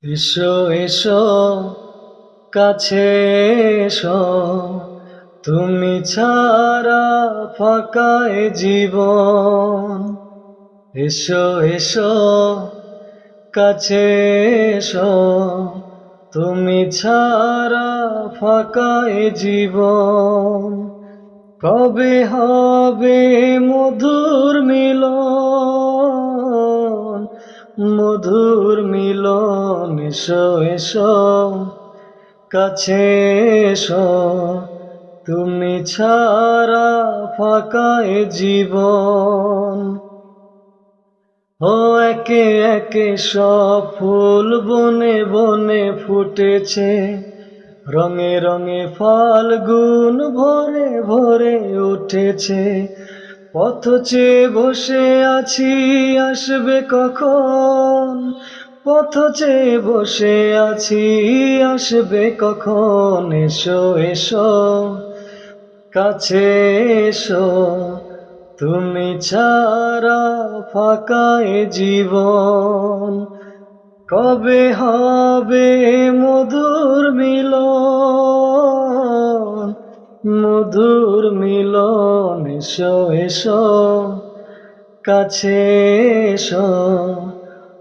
এসো এসো কাছে এসো, তুমি ছাড়া ফাঁকা এ জীবন। এসো এসো কাছে এসো, তুমি ছাড়া ফাঁকা এ জীবন। কবে হবে মধুর মিলন, মধুর মিলন। এসো এসো কাছে এসো, তুমি ছাড়া ফাঁকা এ জীবন। ও একে একে সব ফুল বনে বনে ফুটেছে, রঙে রঙে ফাল্গুন ভরে ভরে উঠেছে। পথ চেয়ে বসে আছি আসবে কখন, পথ চেয়ে বসে আছি আসবে কখন। এসো এসো কাছে এসো, তুমি ছাড়া ফাঁকা এ জীবন। কবে হবে মধুর মিলন, মধুর মিলন। এসো এসো কাছে এসো,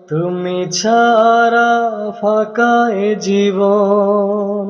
তুমি ছাড়া ফাঁকা এ জীবন।